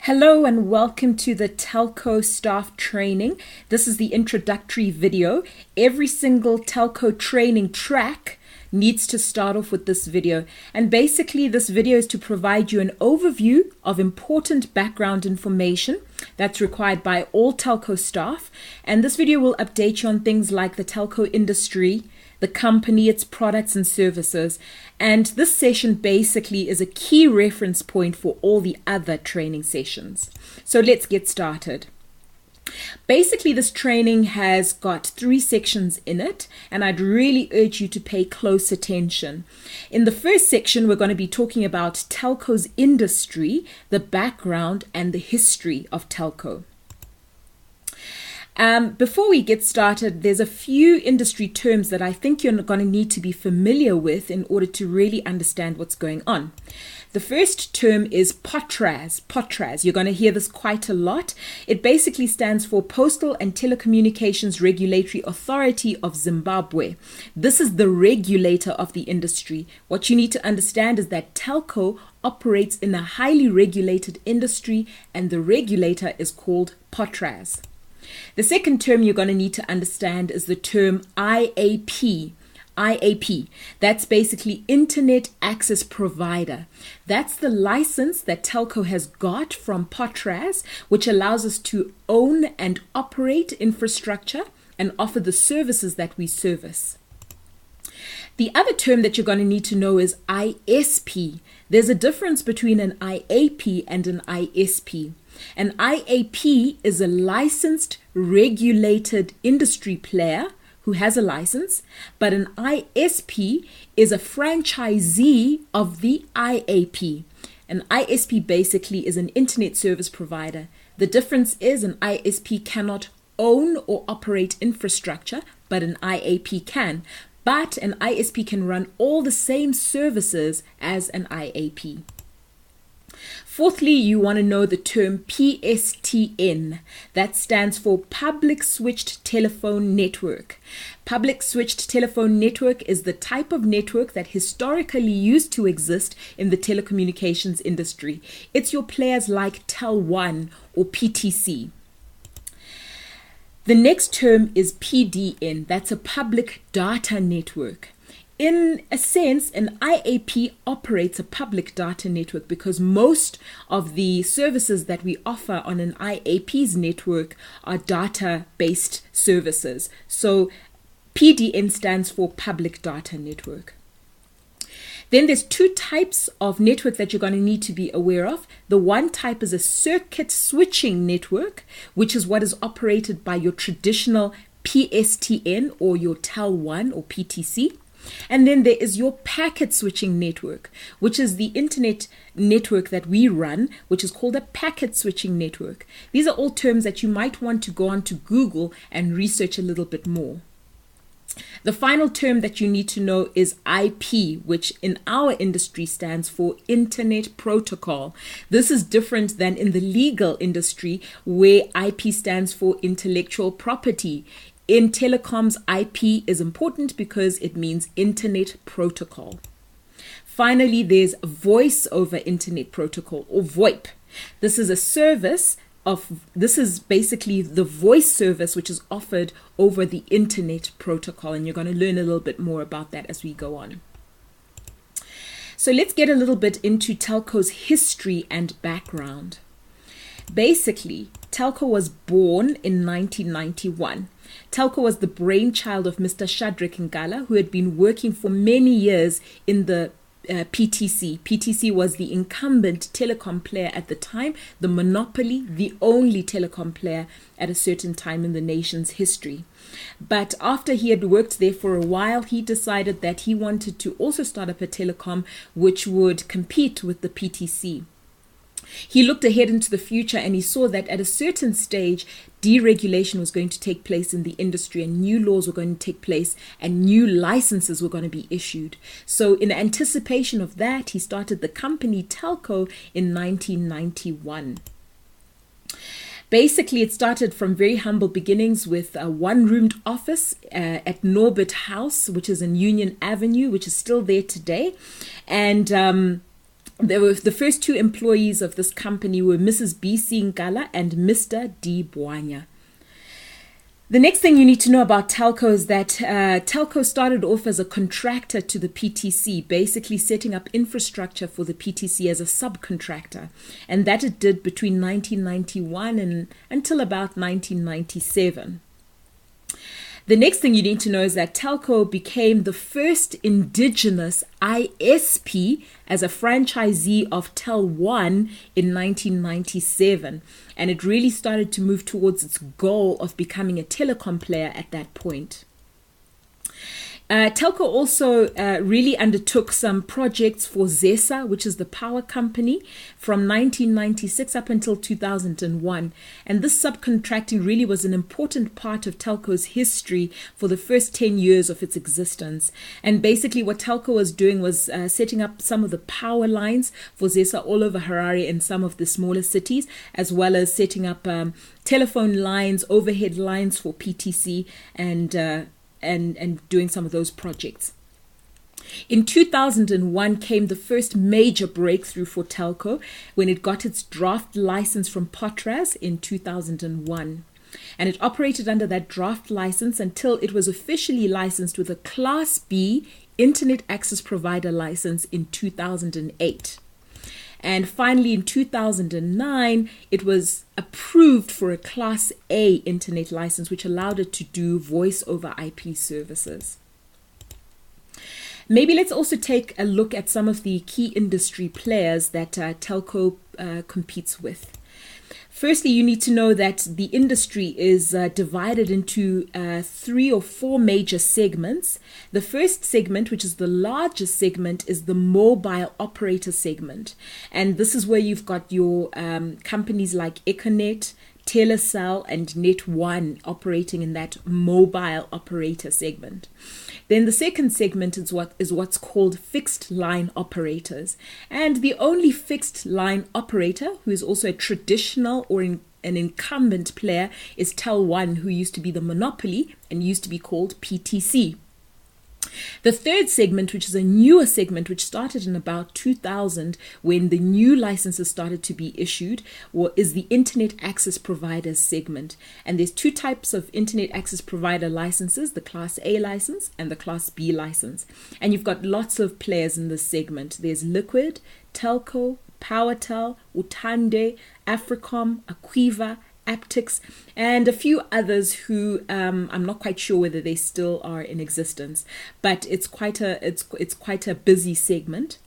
Hello and welcome to the Telco staff training. This is the introductory video. Every single telco training track needs to start off with this video. And basically this video is to provide you an overview of important background information that's required by all telco staff. And this video will update you on things like the telco industry, the company, its products and services. And this session basically is a key reference point for all the other training sessions. So let's get started. Basically, this training has got 3 sections in it, and I'd really urge you to pay close attention. In the first section, we're going to be talking about telco's industry, the background and the history of telco. Before we get started, there's a few industry terms that I think you're going to need to be familiar with in order to really understand what's going on. The first term is POTRAZ. POTRAZ, you're going to hear this quite a lot. It basically stands for Postal and Telecommunications Regulatory Authority of Zimbabwe. This is the regulator of the industry. What you need to understand is that telco operates in a highly regulated industry, and the regulator is called POTRAZ. The second term you're going to need to understand is the term IAP. IAP, that's basically Internet Access Provider. That's the license that telco has got from POTRAZ, which allows us to own and operate infrastructure and offer the services that we service. The other term that you're going to need to know is ISP. There's a difference between an IAP and an ISP. An IAP is a licensed, regulated industry player who has a license, but an ISP is a franchisee of the IAP. An ISP basically is an internet service provider. The difference is an ISP cannot own or operate infrastructure, but an IAP can. But an ISP can run all the same services as an IAP. Fourthly, you want to know the term PSTN. That stands for Public Switched Telephone Network. Public Switched Telephone Network is the type of network that historically used to exist in the telecommunications industry. It's your players like Tel1 or PTC. The next term is PDN. That's a Public Data Network. In a sense, an IAP operates a public data network because most of the services that we offer on an IAP's network are data-based services. So PDN stands for Public Data Network. Then there's 2 types of network that you're going to need to be aware of. The one type is a circuit switching network, which is what is operated by your traditional PSTN or your Tel1 or PTC. And then there is your packet switching network, which is the internet network that we run, which is called a packet switching network. These are all terms that you might want to go on to Google and research a little bit more. The final term that you need to know is IP, which in our industry stands for Internet Protocol. This is different than in the legal industry where IP stands for Intellectual Property. In telecoms, IP is important because it means Internet Protocol. Finally, there's Voice over Internet Protocol or VoIP. This is basically the voice service which is offered over the Internet Protocol, and you're going to learn a little bit more about that as we go on. So let's get a little bit into telco's history and background. Basically, telco was born in 1991. Telco was the brainchild of Mr. Shadrack Ngala, who had been working for many years in the PTC. PTC was the incumbent telecom player at the time, the monopoly, the only telecom player at a certain time in the nation's history. But after he had worked there for a while, he decided that he wanted to also start up a telecom which would compete with the PTC. He looked ahead into the future and he saw that at a certain stage, deregulation was going to take place in the industry and new laws were going to take place and new licenses were going to be issued. So in anticipation of that, he started the company Telco in 1991. Basically, it started from very humble beginnings with a one-roomed office at Norbert House, which is in Union Avenue, which is still there today. And The first two employees of this company were Mrs. B. Ngala and Mr. D. Bwanya. The next thing you need to know about Telco is that Telco started off as a contractor to the PTC, basically setting up infrastructure for the PTC as a subcontractor. And that it did between 1991 and until about 1997. The next thing you need to know is that Telco became the first indigenous ISP as a franchisee of Tel1 in 1997. And it really started to move towards its goal of becoming a telecom player at that point. Telco also really undertook some projects for ZESA, which is the power company, from 1996 up until 2001. And this subcontracting really was an important part of Telco's history for the first 10 years of its existence. And basically what Telco was doing was setting up some of the power lines for ZESA all over Harare and some of the smaller cities, as well as setting up telephone lines, overhead lines for PTC, and doing some of those projects. In 2001 came the first major breakthrough for Telco when it got its draft license from Potras in 2001. And it operated under that draft license until it was officially licensed with a Class B Internet Access Provider license in 2008. And finally, in 2009, it was approved for a Class A internet license, which allowed it to do voice over IP services. Maybe let's also take a look at some of the key industry players that Telco competes with. Firstly, you need to know that the industry is divided into 3 or 4 major segments. The first segment, which is the largest segment, is the mobile operator segment. And this is where you've got your companies like Econet, Telecel, and Net1 operating in that mobile operator segment. Then the second segment is what's called fixed line operators. And the only fixed line operator who is also a traditional or an incumbent player is Tel1, who used to be the monopoly and used to be called PTC. The third segment, which is a newer segment, which started in about 2000 when the new licenses started to be issued, is the Internet Access Providers segment. And there's 2 types of Internet Access Provider licenses, the Class A license and the Class B license. And you've got lots of players in this segment. There's Liquid, Telco, PowerTel, Utande, Africom, Aquiva, Aptix, and a few others who I'm not quite sure whether they still are in existence, but it's quite a busy segment.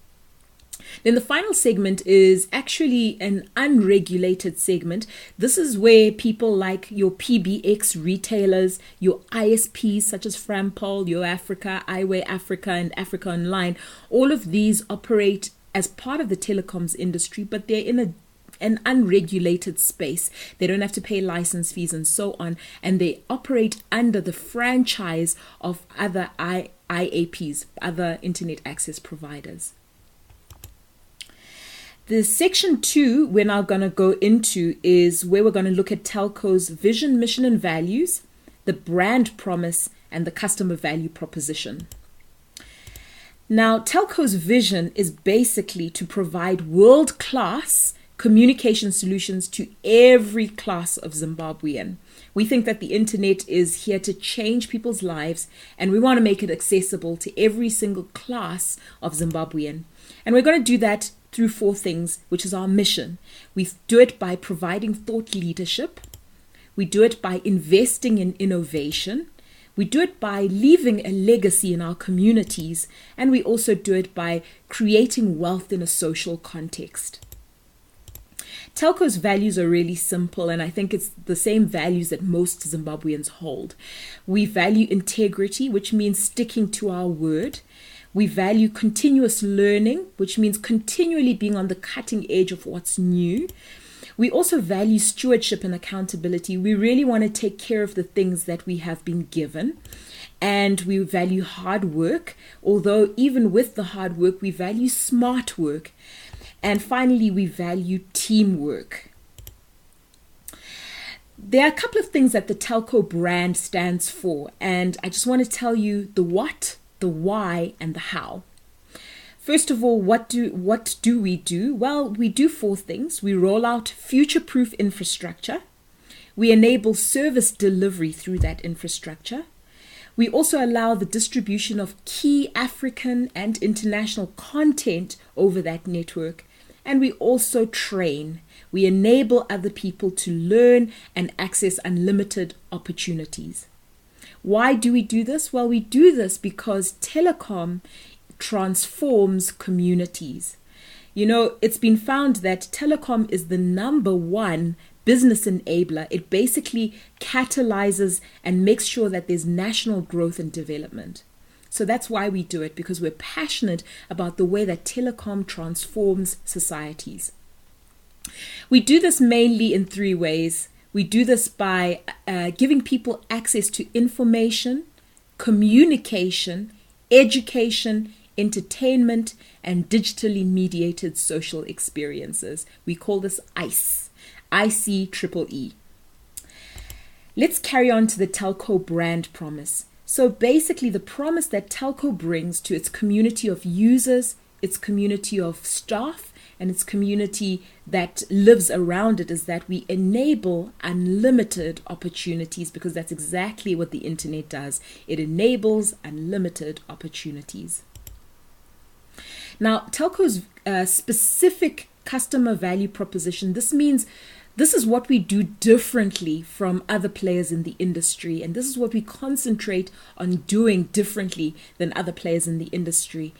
Then the final segment is actually an unregulated segment. This is where people like your PBX retailers, your ISPs such as Frampol, Yo Africa, iWay Africa, and Africa Online, all of these operate as part of the telecoms industry, but they're in an unregulated space. They don't have to pay license fees and so on, and they operate under the franchise of other IAPs, other internet access providers. The section 2 we're now going to go into is where we're going to look at Telco's vision, mission, and values, the brand promise, and the customer value proposition. Now, Telco's vision is basically to provide world-class communication solutions to every class of Zimbabwean. We think that the internet is here to change people's lives, and we want to make it accessible to every single class of Zimbabwean. And we're going to do that through 4 things, which is our mission. We do it by providing thought leadership. We do it by investing in innovation. We do it by leaving a legacy in our communities. And we also do it by creating wealth in a social context. Telco's values are really simple, and I think it's the same values that most Zimbabweans hold. We value integrity, which means sticking to our word. We value continuous learning, which means continually being on the cutting edge of what's new. We also value stewardship and accountability. We really want to take care of the things that we have been given. And we value hard work, although even with the hard work, we value smart work. And finally, we value teamwork. There are a couple of things that the Telco brand stands for, and I just want to tell you the what, the why, and the how. First of all, what do we do? Well, we do 4 things. We roll out future-proof infrastructure. We enable service delivery through that infrastructure. We also allow the distribution of key African and international content over that network. And we also train. We enable other people to learn and access unlimited opportunities. Why do we do this? Well, we do this because telecom transforms communities. You know, it's been found that telecom is the number 1 business enabler. It basically catalyzes and makes sure that there's national growth and development. So that's why we do it, because we're passionate about the way that telecom transforms societies. We do this mainly in 3 ways. We do this by giving people access to information, communication, education, entertainment, and digitally mediated social experiences. We call this ICE, ICEEE. Let's carry on to the Telco brand promise. So basically the promise that Telco brings to its community of users, its community of staff, and its community that lives around it is that we enable unlimited opportunities, because that's exactly what the internet does. It enables unlimited opportunities. Now, Telco's specific customer value proposition, this means this is what we do differently from other players in the industry, and this is what we concentrate on doing differently than other players in the industry.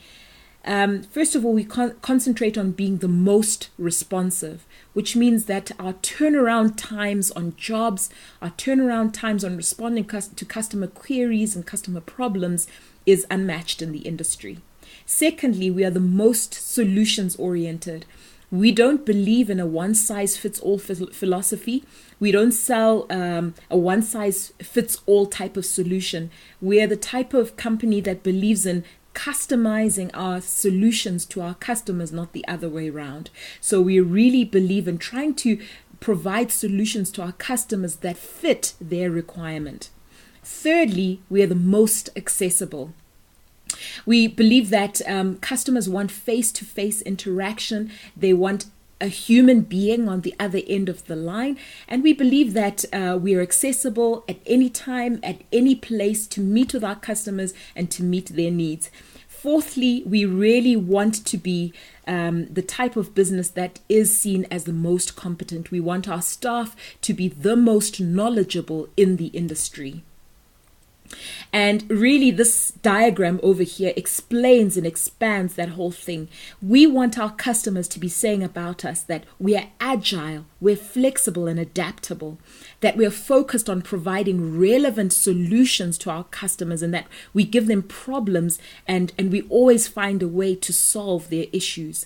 First of all, we concentrate on being the most responsive, which means that our turnaround times on jobs, our turnaround times on responding to customer queries and customer problems is unmatched in the industry. Secondly, we are the most solutions-oriented. We don't believe in a one-size-fits-all philosophy. We don't sell a one-size-fits-all type of solution. We are the type of company that believes in customizing our solutions to our customers, not the other way around. So we really believe in trying to provide solutions to our customers that fit their requirement. Thirdly, we are the most accessible. We believe that customers want face-to-face interaction. They want a human being on the other end of the line. And we believe that we are accessible at any time, at any place, to meet with our customers and to meet their needs. Fourthly, we really want to be the type of business that is seen as the most competent. We want our staff to be the most knowledgeable in the industry. And really, this diagram over here explains and expands that whole thing. We want our customers to be saying about us that we are agile, we're flexible and adaptable, that we are focused on providing relevant solutions to our customers, and that we give them problems and we always find a way to solve their issues.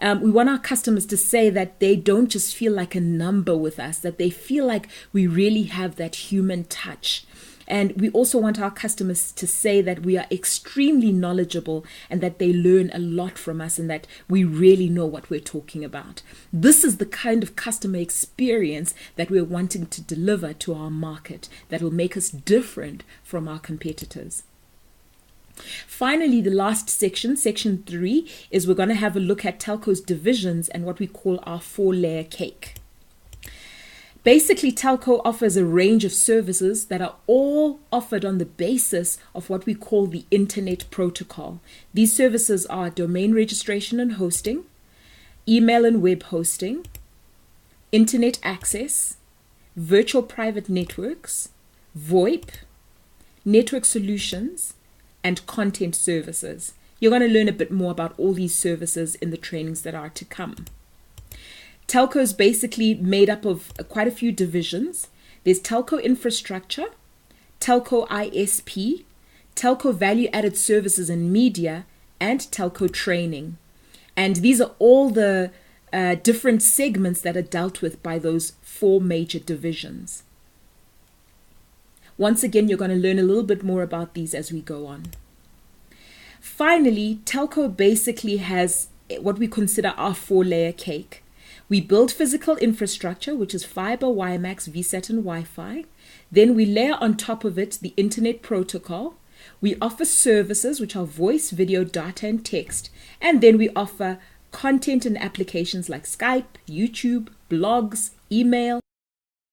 We want our customers to say that they don't just feel like a number with us, that they feel like we really have that human touch. And we also want our customers to say that we are extremely knowledgeable and that they learn a lot from us and that we really know what we're talking about. This is the kind of customer experience that we're wanting to deliver to our market that will make us different from our competitors. Finally, the last section, section 3, is we're going to have a look at Telco's divisions and what we call our 4-layer cake. Basically, Telco offers a range of services that are all offered on the basis of what we call the Internet Protocol. These services are domain registration and hosting, email and web hosting, internet access, virtual private networks, VoIP, network solutions, and content services. You're going to learn a bit more about all these services in the trainings that are to come. Telco is basically made up of quite a few divisions. There's Telco Infrastructure, Telco ISP, Telco Value Added Services and Media, and Telco Training. And these are all the different segments that are dealt with by those 4 major divisions. Once again, you're going to learn a little bit more about these as we go on. Finally, Telco basically has what we consider our 4-layer cake. We build physical infrastructure, which is fiber, WiMAX, VSAT, and Wi-Fi. Then we layer on top of it the Internet Protocol. We offer services, which are voice, video, data, and text. And then we offer content and applications like Skype, YouTube, blogs, email,